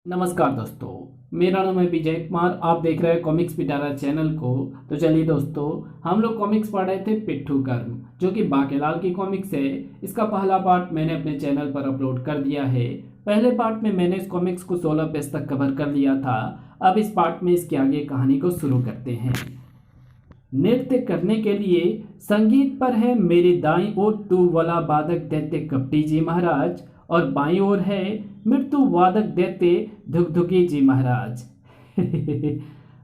नमस्कार दोस्तों, मेरा नाम है विजय कुमार। आप देख रहे हैं कॉमिक्स पिटारा चैनल को। तो चलिए दोस्तों, हम लोग कॉमिक्स पढ़ रहे थे पिट्ठू कर्म, जो कि बाकेलाल की कॉमिक्स है। इसका पहला पार्ट मैंने अपने चैनल पर अपलोड कर दिया है। पहले पार्ट में मैंने इस कॉमिक्स को 16 पेज तक कवर कर लिया था। अब इस पार्ट में इसके आगे कहानी को शुरू करते हैं। नृत्य करने के लिए संगीत पर है मेरी दाईं ओर तू वाला वादक दैत्य कपटी जी महाराज, और बाईं ओर है मृत्यु वादक दैत्य धुकधुकी जी महाराज।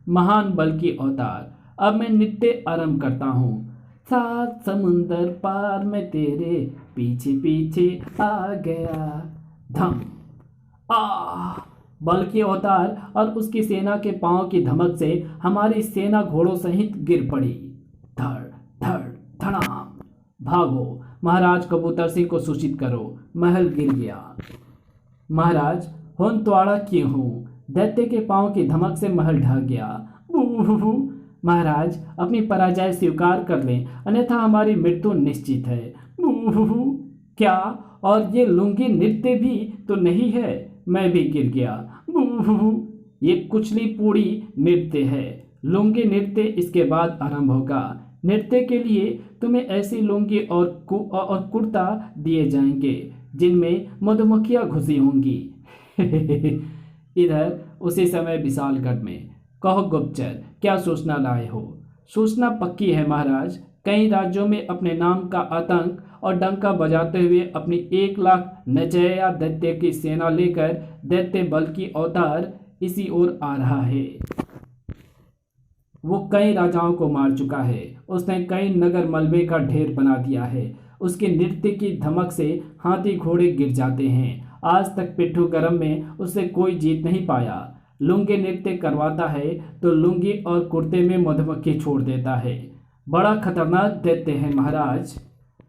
महान बल की अवतार। अब मैं नृत्य आरंभ करता हूँ। सात समुंदर पार में तेरे पीछे पीछे आ गया। धम आ बल की अवतार और उसकी सेना के पांव की धमक से हमारी सेना घोड़ों सहित गिर पड़ी। धड़ धड़ धड़ाम। भागो, महाराज कबूतर सिंह को सूचित करो, महल गिर गया। महाराज होनत्वाड़ा क्यों हूँ? दैत्य के पांव की धमक से महल ढह गया। बूहू। महाराज अपनी पराजय स्वीकार कर लें, अन्यथा हमारी मृत्यु निश्चित है। बूहू। क्या? और ये लुंगी नृत्य भी तो नहीं है? मैं भी गिर गया। बूहू। ये कुचली पूड़ी नृत्य है। लुंगी नृत्य इसके बाद आरंभ होगा। नृत्य के लिए तुम्हें ऐसी लुंगी और कुर्ता दिए जाएंगे जिनमें मधुमक्खियां घुसी होंगी। इधर उसी समय विशालगढ़ में। कहो गुप्तचर, क्या सूचना लाए हो? सूचना पक्की है महाराज। कई राज्यों में अपने नाम का आतंक और डंका बजाते हुए अपनी 1 लाख नचैया दैत्य की सेना लेकर दैत्य बल की अवतार इसी ओर आ रहा है। वो कई राजाओं को मार चुका है। उसने कई नगर मलबे का ढेर बना दिया है। उसके नृत्य की धमक से हाथी घोड़े गिर जाते हैं। आज तक पिट्ठू गरम में उससे कोई जीत नहीं पाया। लुंगी नृत्य करवाता है तो लुंगी और कुर्ते में मधुमक्खी छोड़ देता है। बड़ा खतरनाक दैत्य है महाराज।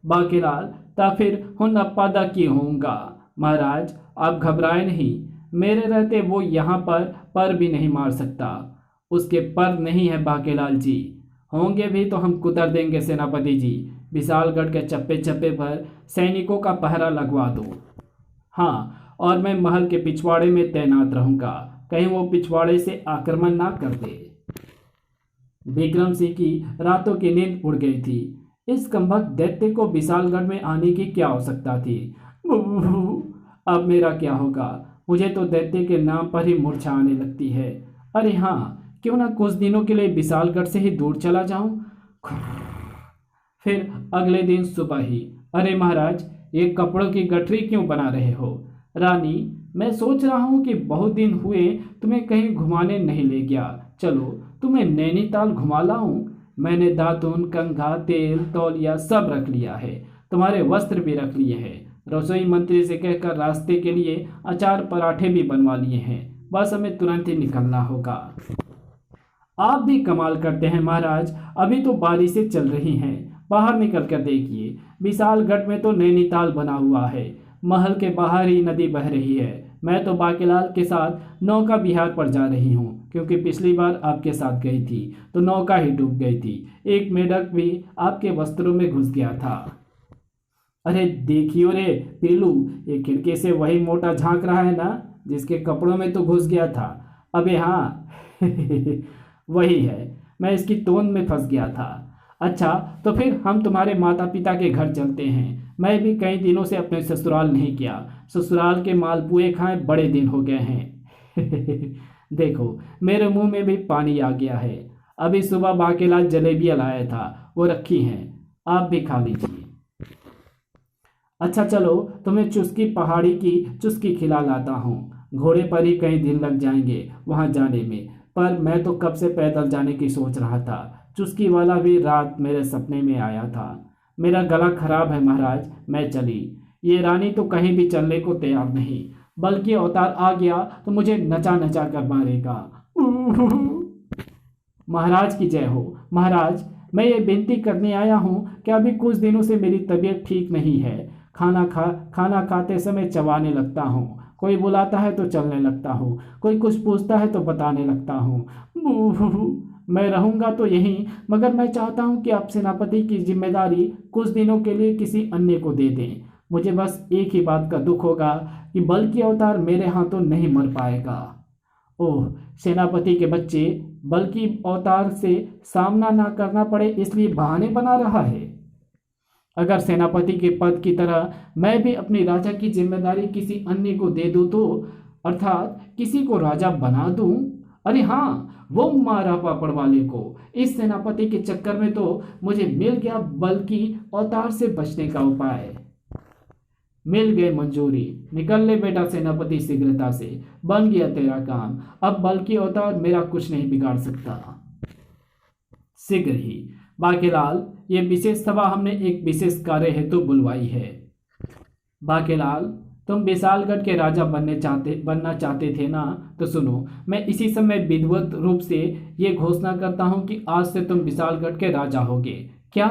बाकेलाल, ता फिर हुनअप्पादा की होऊंगा। महाराज आप घबराए नहीं, मेरे रहते वो यहाँ पर भी नहीं मार सकता। उसके पर नहीं है बाकेलाल जी। होंगे भी तो हम कुतर देंगे सेनापति जी। विशालगढ़ के चप्पे चप्पे पर सैनिकों का पहरा लगवा दो। हाँ, और मैं महल के पिछवाड़े में तैनात रहूंगा, कहीं वो पिछवाड़े से आक्रमण ना कर दे। विक्रम सिंह की रातों की नींद उड़ गई थी। इस कमबख्त दैत्य को विशालगढ़ में आने की क्या आवश्यकता थी? अब मेरा क्या होगा? मुझे तो दैत्य के नाम पर ही मूर्छा आने लगती है। अरे हाँ, क्यों ना कुछ दिनों के लिए विशालगढ़ से ही दूर चला जाऊं। फिर अगले दिन सुबह ही, अरे महाराज, ये कपड़ों की गठरी क्यों बना रहे हो? रानी, मैं सोच रहा हूं कि बहुत दिन हुए तुम्हें कहीं घुमाने नहीं ले गया। चलो तुम्हें नैनीताल घुमा लाऊं। मैंने दातुन, कंघा, तेल, तौलिया सब रख लिया है। तुम्हारे वस्त्र भी रख लिए हैं। रसोई मंत्री से कहकर रास्ते के लिए अचार पराठे भी बनवा लिए हैं। बस हमें तुरंत ही निकलना होगा। आप भी कमाल करते हैं महाराज। अभी तो बारिशें चल रही हैं, बाहर निकल कर देखिए। विशालगढ़ में तो नैनीताल बना हुआ है। महल के बाहर ही नदी बह रही है। मैं तो बाकेलाल के साथ नौका विहार पर जा रही हूँ, क्योंकि पिछली बार आपके साथ गई थी तो नौका ही डूब गई थी। एक मेढक भी आपके वस्त्रों में घुस गया था। अरे देखियो रे पीलू, ये खिड़की से वही मोटा झांक रहा है ना, जिसके कपड़ों में तो घुस गया था। अबे हाँ, वही है। मैं इसकी तोंद में फंस गया था। अच्छा, तो फिर हम तुम्हारे माता पिता के घर चलते हैं। मैं भी कई दिनों से अपने ससुराल नहीं गया। ससुराल के मालपुए खाए बड़े दिन हो गए हैं। देखो, मेरे मुंह में भी पानी आ गया है। अभी सुबह बाकेलाल जलेबियाँ लाया था, वो रखी हैं, आप भी खा लीजिए। अच्छा चलो, तुम्हें चुस्की पहाड़ी की चुस्की खिला लाता हूँ। घोड़े पर ही कई दिन लग जाएंगे वहां जाने में, पर मैं तो कब से पैदल जाने की सोच रहा था। चुस्की वाला भी रात मेरे सपने में आया था। मेरा गला खराब है महाराज, मैं चली। ये रानी तो कहीं भी चलने को तैयार नहीं, बल्कि अवतार आ गया तो मुझे नचा नचा कर मारेगा। महाराज की जय हो। महाराज, मैं ये विनती करने आया हूँ कि अभी कुछ दिनों से मेरी तबीयत ठीक नहीं है। खाना खाते समय चबाने लगता हूँ। कोई बुलाता है तो चलने लगता हूँ। कोई कुछ पूछता है तो बताने लगता हूँ। मैं रहूंगा तो यहीं, मगर मैं चाहता हूँ कि आप सेनापति की जिम्मेदारी कुछ दिनों के लिए किसी अन्य को दे दें। मुझे बस एक ही बात का दुख होगा कि बल की अवतार मेरे हाथों नहीं मर पाएगा। ओह, सेनापति के बच्चे बल की अवतार से सामना ना करना पड़े इसलिए बहाने बना रहा है। अगर सेनापति के पद की तरह मैं भी अपनी राजा की जिम्मेदारी किसी अन्य को दे दूं तो, अर्थात किसी को राजा बना दूं। अरे हाँ, वो मारा पापड़ वाले को। इस सेनापति के चक्कर में तो मुझे मिल गया बल की अवतार से बचने का उपाय। मिल गए मंजूरी। निकल ले बेटा सेनापति शीघ्रता से, बन गया तेरा काम। अब बल की अवतार मेरा कुछ नहीं बिगाड़ सकता। शीघ्र ही बाकेलाल, ये विशेष सभा हमने एक विशेष कार्य हेतु बुलवाई है। बाकेलाल, तुम विशालगढ़ के राजा बनना चाहते थे ना? तो सुनो, मैं इसी समय विधिवत रूप से ये घोषणा करता हूँ कि आज से तुम विशालगढ़ के राजा होगे। क्या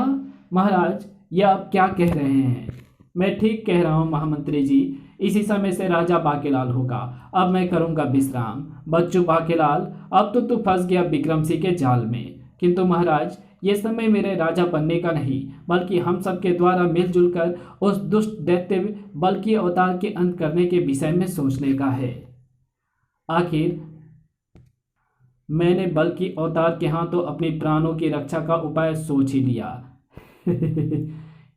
महाराज, यह आप क्या कह रहे हैं? मैं ठीक कह रहा हूँ महामंत्री जी, इसी समय से राजा बाकेलाल होगा। अब मैं करूँगा विश्राम। बच्चू बाकेलाल, अब तो तू फंस गया विक्रम सिंह के जाल में। किंतु महाराज, ये समय मेरे राजा बनने का नहीं, बल्कि हम सबके द्वारा मिलजुल कर उस दुष्ट दैत्य बल की अवतार के अंत करने के विषय में सोचने का है। आखिर मैंने बल की अवतार के हाथों अपनी प्राणों की रक्षा का उपाय सोच ही लिया।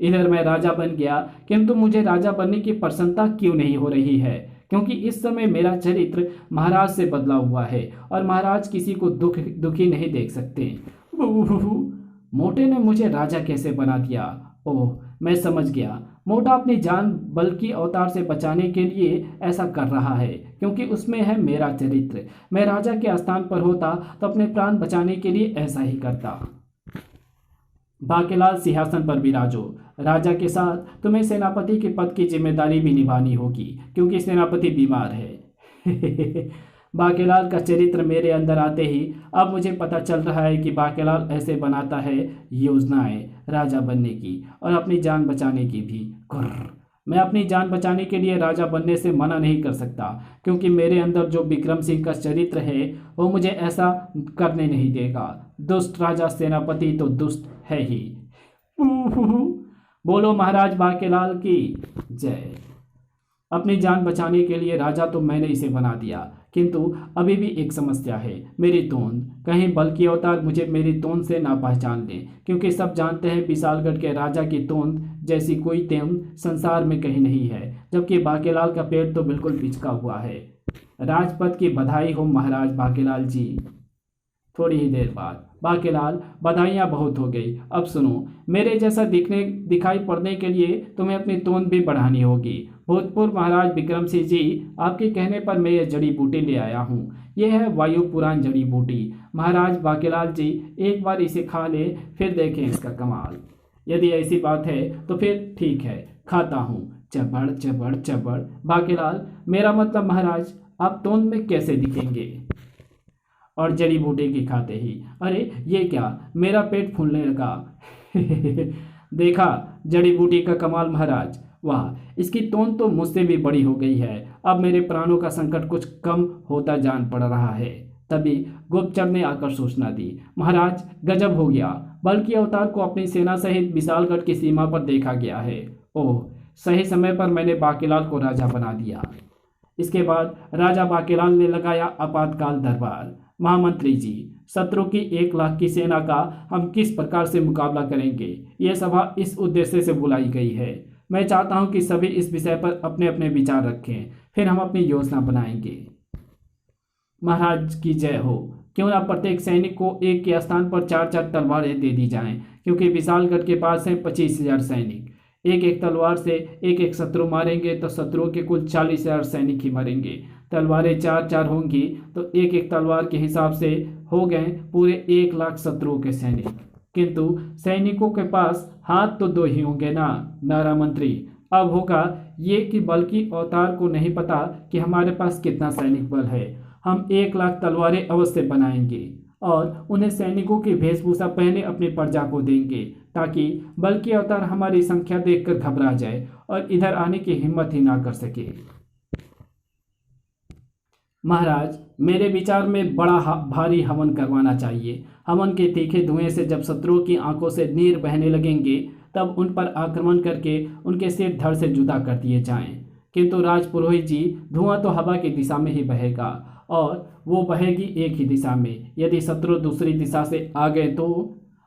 इधर मैं राजा बन गया, किंतु मुझे राजा बनने की प्रसन्नता क्यों नहीं हो रही है? क्योंकि इस समय मेरा चरित्र महाराज से बदला हुआ है और महाराज किसी को दुखी नहीं देख सकते। मोटे ने मुझे राजा कैसे बना दिया? ओह, मैं समझ गया। मोटा अपनी जान बल की अवतार से बचाने के लिए ऐसा कर रहा है, क्योंकि उसमें है मेरा चरित्र। मैं राजा के स्थान पर होता तो अपने प्राण बचाने के लिए ऐसा ही करता। बाकेलाल, सिंहासन पर विराजो। राजा के साथ तुम्हें सेनापति के पद की जिम्मेदारी भी निभानी होगी, क्योंकि सेनापति बीमार है। बाकेलाल का चरित्र मेरे अंदर आते ही अब मुझे पता चल रहा है कि बाकेलाल ऐसे बनाता है योजनाएं राजा बनने की और अपनी जान बचाने की भी। मैं अपनी जान बचाने के लिए राजा बनने से मना नहीं कर सकता, क्योंकि मेरे अंदर जो विक्रम सिंह का चरित्र है वो मुझे ऐसा करने नहीं देगा। दुष्ट राजा सेनापति तो दुष्ट है ही। बोलो महाराज बाकेलाल की जय। अपनी जान बचाने के लिए राजा तो मैंने इसे बना दिया, किंतु अभी भी एक समस्या है, मेरी तोंद। कहीं बल की अवतार मुझे मेरी तोंद से ना पहचान ले, क्योंकि सब जानते हैं विशालगढ़ के राजा की तोंद जैसी कोई तोंद संसार में कहीं नहीं है, जबकि बाकेलाल का पेट तो बिल्कुल पिचका हुआ है। राजपद की बधाई हो महाराज बाकेलाल जी। थोड़ी ही देर बाद, बाकेलाल, बधाइयाँ बहुत हो गई। अब सुनो, मेरे जैसा दिखाई पड़ने के लिए तुम्हें अपनी तोंद भी बढ़ानी होगी। भूतपूर्व महाराज विक्रम सिंह जी, आपके कहने पर मैं ये जड़ी बूटी ले आया हूँ। यह है वायु पुराण जड़ी बूटी। महाराज बाकेलाल जी, एक बार इसे खा ले, फिर देखें इसका कमाल। यदि ऐसी बात है तो फिर ठीक है, खाता हूँ। चबड़ चबड़ चबड़। बाकेलाल, मेरा मतलब महाराज, आप तोंद में कैसे दिखेंगे? और जड़ी बूटी की खाते ही, अरे ये क्या, मेरा पेट फूलने लगा। देखा जड़ी बूटी का कमाल महाराज? वाह, इसकी तोंद तो मुझसे भी बड़ी हो गई है। अब मेरे प्राणों का संकट कुछ कम होता जान पड़ रहा है। तभी गुप्तचर ने आकर सूचना दी, महाराज गजब हो गया, बल की अवतार को अपनी सेना सहित विशालगढ़ की सीमा पर देखा गया है। ओह, सही समय पर मैंने बाकेलाल को राजा बना दिया। इसके बाद राजा बाकेलाल ने लगाया आपातकाल दरबार। महामंत्री जी, शत्रु की 1 लाख की सेना का हम किस प्रकार से मुकाबला करेंगे, यह सभा इस उद्देश्य से बुलाई गई है। मैं चाहता हूं कि सभी इस विषय पर अपने अपने विचार रखें, फिर हम अपनी योजना बनाएंगे। महाराज की जय हो। क्यों ना प्रत्येक सैनिक को एक के स्थान पर 4-4 तलवारें दे दी जाएं, क्योंकि विशालगढ़ के पास हैं 25,000 सैनिक। एक एक तलवार से एक एक शत्रु मारेंगे तो शत्रुओं के कुल 40,000 सैनिक ही मरेंगे। तलवारें 4-4 होंगी तो एक एक तलवार के हिसाब से हो गए पूरे 1 लाख शत्रुओं के सैनिक। किंतु सैनिकों के पास हाथ तो 2 ही होंगे ना नारा मंत्री। अब होगा ये कि बल की अवतार को नहीं पता कि हमारे पास कितना सैनिक बल है। हम 1 लाख तलवारें अवश्य बनाएंगे और उन्हें सैनिकों की वेशभूषा पहने अपनी प्रजा को देंगे, ताकि बल की अवतार हमारी संख्या देखकर घबरा जाए और इधर आने की हिम्मत ही ना कर सके। महाराज, मेरे विचार में बड़ा भारी हवन करवाना चाहिए। हवन के तीखे धुएं से जब शत्रुओं की आंखों से नीर बहने लगेंगे तब उन पर आक्रमण करके उनके सिर धड़ से जुदा कर दिए जाएं। किंतु राजपुरोहित जी, धुआं तो हवा की दिशा में ही बहेगा, और वो बहेगी एक ही दिशा में। यदि शत्रु दूसरी दिशा से आ गए तो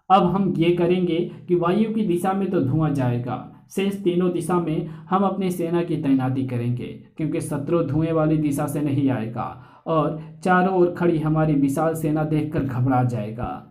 अब हम ये करेंगे कि वायु की दिशा में तो धुआं जाएगा, शेष तीनों दिशा में हम अपनी सेना की तैनाती करेंगे, क्योंकि शत्रु धुएं वाली दिशा से नहीं आएगा और चारों ओर खड़ी हमारी विशाल सेना देखकर घबरा जाएगा।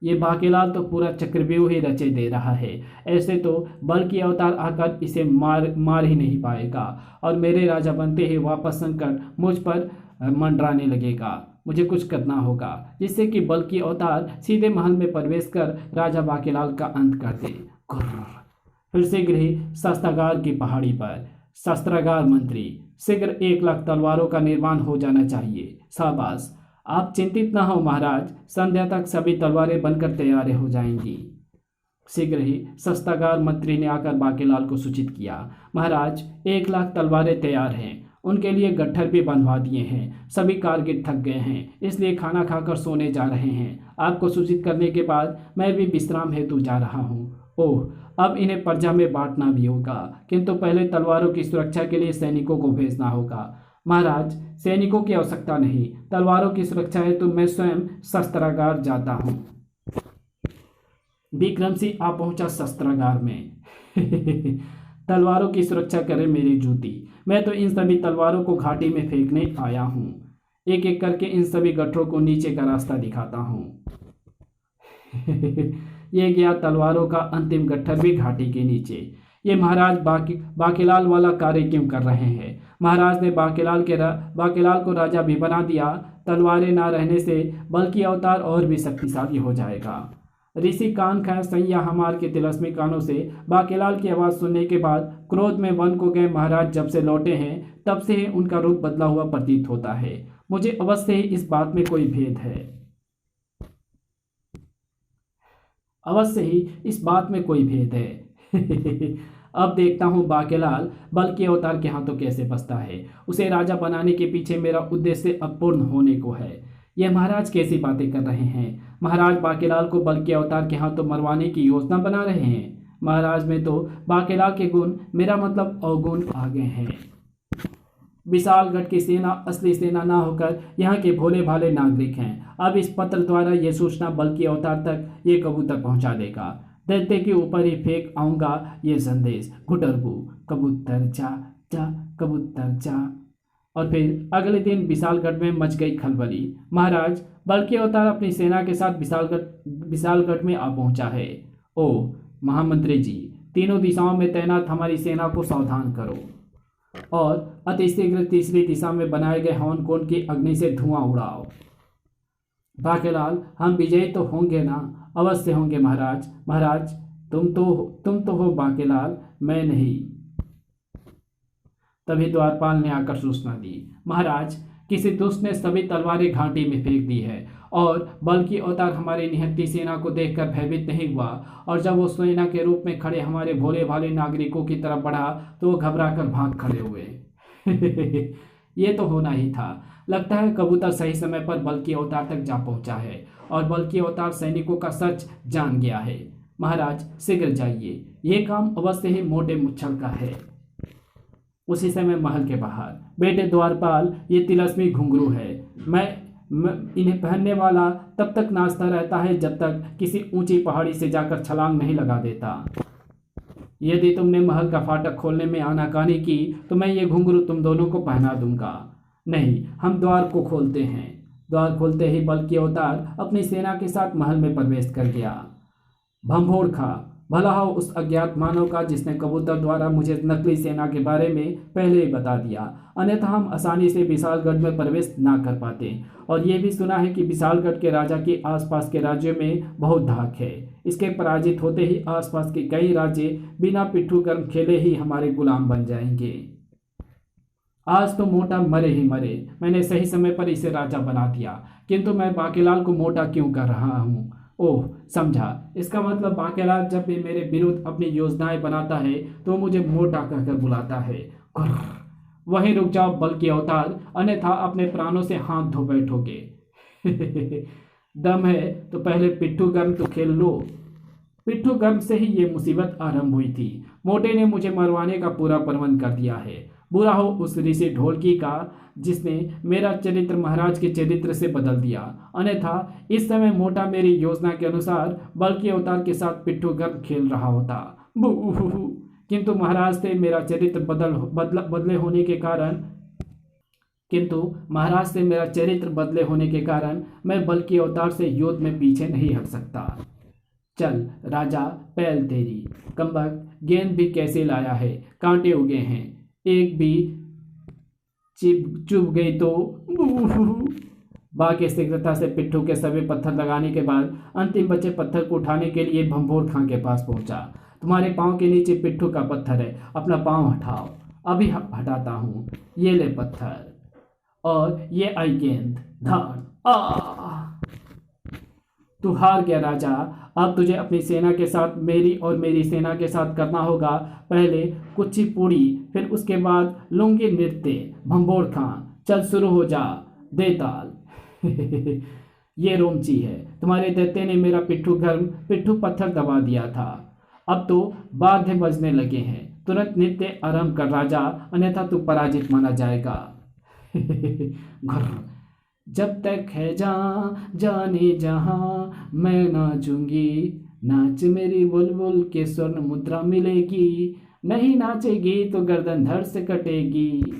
ये बाकीलाल तो पूरा चक्रव्यूह ही रचे दे रहा है। ऐसे तो बल की अवतार आकर इसे मार ही नहीं पाएगा, और मेरे राजा बनते ही वापस संकट मुझ पर मंडराने लगेगा। मुझे कुछ करना होगा जिससे कि बल की अवतार सीधे महल में प्रवेश कर राजा बाकीलाल का अंत कर दे। फिर शीघ्र ही शस्त्रागार की पहाड़ी पर शस्त्रागार मंत्री, शीघ्र 1,00,000 तलवारों का निर्माण हो जाना चाहिए। शाबाश, आप चिंतित न हो महाराज, संध्या तक सभी तलवारें बनकर तैयार हो जाएंगी। शीघ्र ही शस्त्रागार मंत्री ने आकर बाकीलाल को सूचित किया, महाराज 1,00,000 तलवारें तैयार हैं, उनके लिए गट्ठर भी बंधवा दिए हैं। सभी कारगिल थक गए हैं, इसलिए खाना खाकर सोने जा रहे हैं। आपको सूचित करने के बाद मैं भी विश्राम हेतु जा रहा हूँ। ओह, अब इन्हें प्रजा में बांटना भी होगा, किंतु पहले तलवारों की सुरक्षा के लिए सैनिकों को भेजना होगा। महाराज, सैनिकों की आवश्यकता नहीं, तलवारों की सुरक्षा हेतु मैं स्वयं शस्त्रागार जाता हूँ। विक्रम सिंह आ पहुंचा शस्त्रागार में। तलवारों की सुरक्षा करे मेरी जूती, मैं तो इन सभी तलवारों को घाटी में फेंकने आया हूँ। एक एक करके इन सभी गट्ठरों को नीचे का रास्ता दिखाता हूँ। ये गया तलवारों का अंतिम गट्ठर भी घाटी के नीचे। ये महाराज बाकीलाल वाला कार्य क्यों कर रहे हैं? महाराज ने बाकीलाल को राजा भी बना दिया। तलवारें ना रहने से बल की अवतार और भी शक्तिशाली हो जाएगा। ऋषि कान खाए सैया हमार के तिलस्मी कानों से बाकीलाल की आवाज़ सुनने के बाद क्रोध में वन को गए महाराज जब से लौटे हैं, तब से ही उनका रूप बदला हुआ प्रतीत होता है। मुझे अवश्य ही इस बात में कोई भेद है, अवश्य ही इस बात में कोई भेद है। अब देखता हूँ बाकीलाल बल के अवतार के हाथों कैसे बचता है। उसे राजा बनाने के पीछे मेरा उद्देश्य अपूर्ण होने को है। यह महाराज कैसी बातें कर रहे हैं? महाराज बाकीलाल को बल के अवतार के हाथों मरवाने की योजना बना रहे हैं। महाराज में तो बाकीलाल के गुण, मेरा मतलब अवगुण आ गए हैं। विशालगढ़ की सेना असली सेना ना होकर यहाँ के भोले भाले नागरिक हैं। अब इस पत्र द्वारा ये सूचना बल के अवतार तक ये कबूतर पहुँचा देगा। दैत्य के ऊपर ही फेंक आऊँगा ये संदेश, घुटरगू कबूतर जा जा कबूतर जा। और फिर अगले दिन विशालगढ़ में मच गई खलबली। महाराज, बल के अवतार अपनी सेना के साथ विशालगढ़ में आ पहुंचा है। ओ महामंत्री जी, तीनों दिशाओं में तैनात हमारी सेना को सावधान करो और अतिशीघ्र तीसरी दिशा में बनाए गए हवन कोण की अग्नि से धुआं उड़ाओ। बाकीलाल, हम विजयी तो होंगे ना? अवश्य होंगे महाराज। महाराज, तुम तो हो बाकीलाल, मैं नहीं। तभी द्वारपाल ने आकर सूचना दी, महाराज, किसी दुष्ट ने सभी तलवारें घाटी में फेंक दी है और बल की अवतार हमारी निहत्ती सेना को देखकर भयभीत नहीं हुआ, और जब वो सेना के रूप में खड़े हमारे भोले भाले नागरिकों की तरफ बढ़ा तो वो घबराकर भाग खड़े हुए। ये तो होना ही था। लगता है कबूतर सही समय पर बल की अवतार तक जा पहुंचा है और बल की अवतार सैनिकों का सच जान गया है। महाराज, शीघ्र जाइए, ये काम अवश्य ही मोटे मुच्छल का है। उसी समय महल के बाहर, बेटे द्वारपाल, ये तिलस्मी घुंघरू है। मैं इन्हें पहनने वाला तब तक नाचता रहता है जब तक किसी ऊंची पहाड़ी से जाकर छलांग नहीं लगा देता। यदि तुमने महल का फाटक खोलने में आनाकानी की तो मैं ये घुंघरू तुम दोनों को पहना दूंगा। नहीं, हम द्वार को खोलते हैं। द्वार खोलते ही बल की अवतार अपनी सेना के साथ महल में प्रवेश कर गया। भंभोड़ खा, भला हो उस अज्ञात मानव का जिसने कबूतर द्वारा मुझे नकली सेना के बारे में पहले ही बता दिया, अन्यथा हम आसानी से विशालगढ़ में प्रवेश ना कर पाते। और ये भी सुना है कि विशालगढ़ के राजा के आसपास के राज्यों में बहुत धाक है। इसके पराजित होते ही आसपास के कई राज्य बिना पिट्ठू गर्म खेले ही हमारे गुलाम बन जाएंगे। आज तो मोटा मरे ही मरे, मैंने सही समय पर इसे राजा बना दिया, किंतु मैं बाकीलाल को मोटा क्यों कर रहा हूँ? ओह, समझा। इसका मतलब बाकीलाल जब भी मेरे विरुद्ध अपनी योजनाएं बनाता है तो मुझे मोटा कहकर बुलाता है। वहीं रुक जाओ बल के अवतार, अन्यथा अपने प्राणों से हाथ धो बैठोगे। दम है तो पहले पिट्ठू गर्म तो खेल लो। पिट्ठू गर्म से ही ये मुसीबत आरंभ हुई थी। मोटे ने मुझे मरवाने का पूरा प्रबंध कर दिया है। बुरा हो उस ऋषि ढोलकी का जिसने मेरा चरित्र महाराज के चरित्र से बदल दिया, अन्यथा इस समय मोटा मेरी योजना के अनुसार बल के अवतार के साथ पिट्ठू गर्म खेल रहा होता। बूहू। किंतु महाराज से मेरा चरित्र बदले होने के कारण मैं बल के अवतार से युद्ध में पीछे नहीं हट सकता। चल राजा, पहल तेरी। कम्बक, गेंद भी कैसे लाया है, कांटे उगे हैं, एक भी चुभ गई तो। बाकी शीघ्रता से पिट्ठू के सभी पत्थर लगाने के बाद अंतिम बचे पत्थर को उठाने के लिए भंभोर खां के पास पहुंचा। तुम्हारे पांव के नीचे पिट्ठू का पत्थर है, अपना पांव हटाओ। अभी हटाता हूं, ये ले पत्थर और ये आई गेंद, धार। तू हार गया राजा। अब तुझे अपनी सेना के साथ मेरी सेना के साथ करना होगा। पहले कुचिपुड़ी, फिर उसके बाद लुंगी नृत्य, भंभोर खां। चल शुरू हो जा, दे ताल। ये रोमची है, तुम्हारे दैत्य ने मेरा पिट्ठू पत्थर दबा दिया था। अब तो वाद्य बजने लगे हैं, तुरंत नृत्य आरंभ कर राजा, अन्यथा तू पराजित माना जाएगा। जब तक है जाने जहां मैं नाचूंगी, नाच मेरी बुलबुल के स्वर्ण मुद्रा मिलेगी, नहीं नाचेगी तो गर्दन धड़ से कटेगी।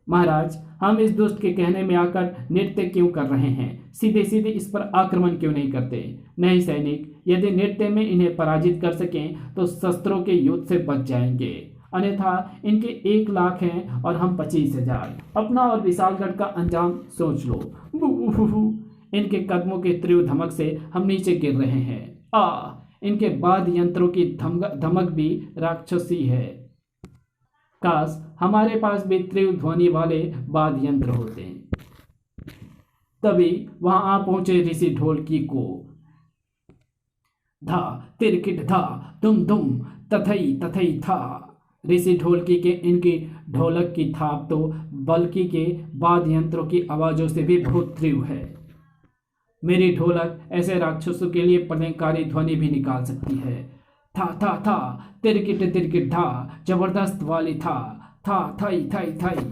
महाराज, हम इस दुष्ट के कहने में आकर नृत्य क्यों कर रहे हैं? सीधे सीधे इस पर आक्रमण क्यों नहीं करते? नहीं सैनिक, यदि नृत्य में इन्हें पराजित कर सकें तो शस्त्रों के युद्ध से बच जाएंगे, अन्यथा इनके 1 लाख हैं और हम 25,000। अपना और विशालगढ़ का अंजाम सोच लो। इनके कदमों के तीव्र धमक से हम नीचे गिर रहे हैं। इनके वाद्य यंत्रों की धमक भी राक्षसी है। काश हमारे पास भी तीव्र ध्वनि वाले वाद्य यंत्र होते। तभी वहां आ पहुंचे ऋषि ढोलकी को। धा तिरकिट धा दुम दुम तथई तथई था। ऋषि ढोलकी के इनकी ढोलक की थाप तो बल्कि के वाद्य यंत्रों की आवाजों से भी बहुत तीव्र है। मेरी ढोलक ऐसे राक्षसों के लिए प्रलयकारी ध्वनि भी निकाल सकती है। था तिरकिट धा, जबरदस्त वाली था थई थई थई।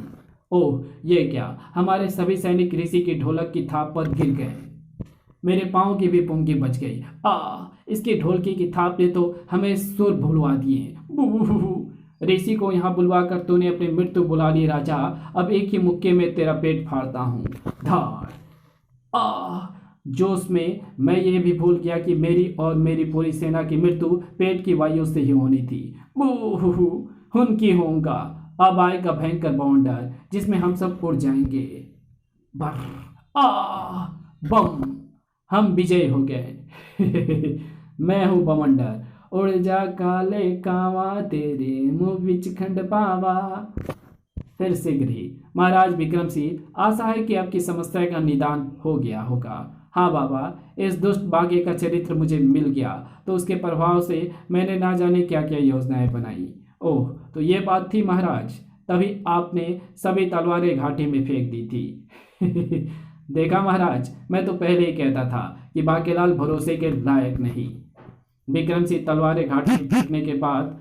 ओह, ये क्या! हमारे सभी सैनिक ऋषि की ढोलक की थाप पर गिर गए। मेरे पांव की भी पुंगी बच गई। इसकी ढोलकी की थाप ने तो हमें सुर भुलवा दिए। ऋषि को यहाँ बुलवा कर तूने अपनी मृत्यु बुला ली राजा। अब एक ही मुक्के में तेरा पेट फाड़ता हूँ। धार। जोश में मैं ये भी भूल गया कि मेरी और मेरी पूरी सेना की मृत्यु पेट की वायु से ही होनी थी। उनकी होगा। अब आएगा भयंकर बवंडर जिसमें हम सब उड़ जाएंगे। बम, हम विजय हो गए। मैं हूँ बवंडर, उड़ जा काले कावा, तेरे मुँह बिच खंड पावा। फिर शीघ्र ही। महाराज विक्रम सिंह, आशा है कि आपकी समस्या का निदान हो गया होगा। हाँ बाबा, इस दुष्ट बागे का चरित्र मुझे मिल गया तो उसके प्रभाव से मैंने ना जाने क्या क्या योजनाएं बनाई। ओह, तो ये बात थी महाराज, तभी आपने सभी तलवारें घाटी में फेंक दी थी। देखा महाराज, मैं तो पहले ही कहता था कि बाकेलाल भरोसे के लायक नहीं। विक्रम सिंह तलवारें घाटी में फेंकने के बाद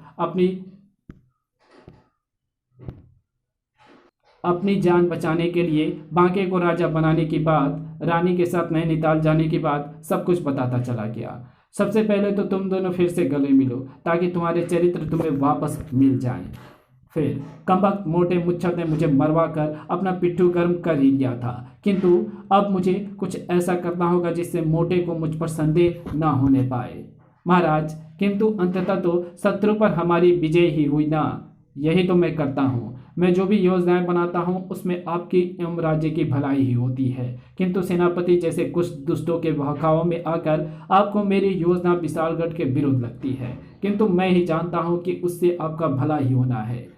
अपनी जान बचाने के लिए बांके को राजा बनाने की बात, रानी के साथ नैनीताल जाने की बात, सब कुछ बताता चला गया। सबसे पहले तो तुम दोनों फिर से गले मिलो ताकि तुम्हारे चरित्र तुम्हें वापस मिल जाएं। फिर कमबख्त मोटे मुच्छर ने मुझे मरवा कर अपना पिट्ठू गर्म कर ही लिया था, किंतु अब मुझे कुछ ऐसा करना होगा जिससे मोटे को मुझ पर संदेह न होने पाए। महाराज, किंतु अंततः तो शत्रु पर हमारी विजय ही हुई ना। यही तो मैं करता हूँ। मैं जो भी योजनाएं बनाता हूँ उसमें आपकी एवं राज्य की भलाई ही होती है, किंतु सेनापति जैसे कुछ दुष्टों के बहकावों में आकर आपको मेरी योजना विशालगढ़ के विरुद्ध लगती है, किंतु मैं ही जानता हूँ कि उससे आपका भला ही होना है।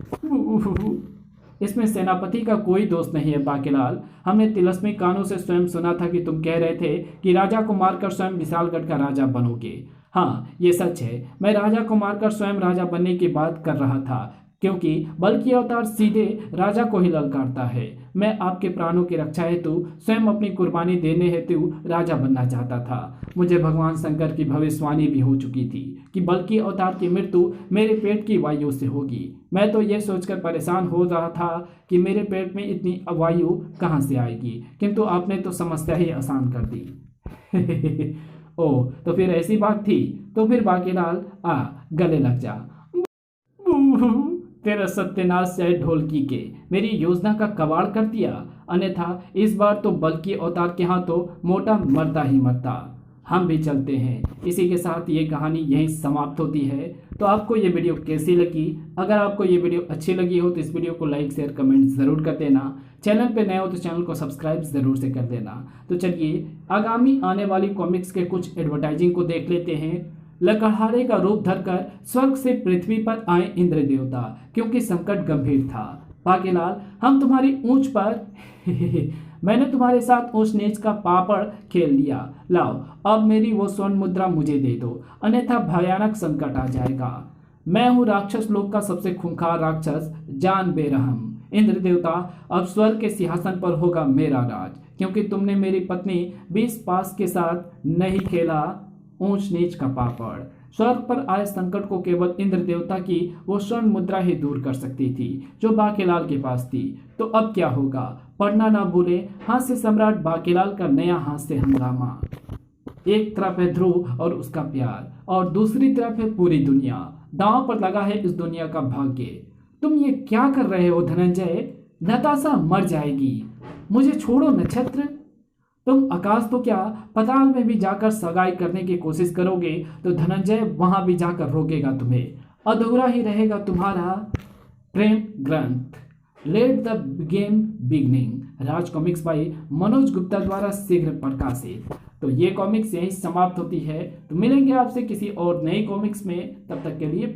इसमें सेनापति का कोई दोष नहीं है बाकेलाल। हमने तिलस्मी कानों से स्वयं सुना था कि तुम कह रहे थे कि राजा को मारकर स्वयं विशालगढ़ का राजा बनोगे। हाँ, ये सच है। मैं राजा को मारकर स्वयं राजा बनने की बात कर रहा था, क्योंकि बल की अवतार सीधे राजा को ही ललकारता है। मैं आपके प्राणों की रक्षा हेतु स्वयं अपनी कुर्बानी देने हेतु राजा बनना चाहता था। मुझे भगवान शंकर की भविष्यवाणी भी हो चुकी थी कि बल्कि अवतार की मृत्यु मेरे पेट की वायु से होगी। मैं तो यह सोचकर परेशान हो रहा था कि मेरे पेट में इतनी वायु कहाँ से आएगी, किंतु आपने तो समस्या ही आसान कर दी। ओ, तो फिर ऐसी बात थी। तो फिर बाकीलाल आ गले लग जा। तेरा सत्यानाश चाहे ढोलकी के मेरी योजना का कबाड़ कर दिया, अन्यथा इस बार तो बल्कि अवतार के हाथों मोटा मरता ही मरता। हम भी चलते हैं। इसी के साथ ये कहानी यहीं समाप्त होती है। तो आपको ये वीडियो कैसी लगी? अगर आपको ये वीडियो अच्छी लगी हो तो इस वीडियो को लाइक शेयर कमेंट ज़रूर कर देना। चैनल पे नए हो तो चैनल को सब्सक्राइब ज़रूर से कर देना। तो चलिए आगामी आने वाली कॉमिक्स के कुछ एडवर्टाइजिंग को देख लेते हैं। लकड़हारे का रूप धरकर स्वर्ग से पृथ्वी पर आए इंद्र देवता, क्योंकि संकट गंभीर था। बाकीलाल, हम तुम्हारी ऊंच पर मैंने तुम्हारे साथ ऊंच नीच का पापड़ खेल लिया। लाओ, अब मेरी वो स्वर्ण मुद्रा मुझे दे दो, अन्यथा भयानक संकट आ जाएगा। मैं हूँ राक्षस लोक का सबसे खूंखार राक्षस जान बेरहम। इंद्र देवता, अब स्वर्ग के सिंहासन पर होगा मेरा राज, क्योंकि तुमने मेरी पत्नी 20 पास के साथ नहीं खेला ऊंच नीच का पापड़। स्वर्ग पर आए संकट को केवल इंद्र देवता की वो स्वर्ण मुद्रा ही दूर कर सकती थी, जो बाकीलाल के पास थी। तो अब क्या होगा? पढ़ना ना भूले हास्य सम्राट बाकीलाल का नया हास्य हंगामा। एक तरफ है ध्रुव और उसका प्यार, और दूसरी तरफ है पूरी दुनिया। दांव पर लगा है इस दुनिया का भाग्य। तुम ये क्या कर रहे हो धनंजय? नताशा मर जाएगी। मुझे छोड़ो नक्षत्र। तुम आकाश तो क्या पाताल में भी जाकर सगाई करने की कोशिश करोगे तो धनंजय वहां भी जाकर रोकेगा तुम्हें। अधूरा ही रहेगा तुम्हारा प्रेम ग्रंथ। Let the game beginning. Raj comics by Manoj Gupta द्वारा शीघ्र प्रकाशित। तो ये कॉमिक्स यहीं समाप्त होती है। तो मिलेंगे आपसे किसी और नई कॉमिक्स में, तब तक के लिए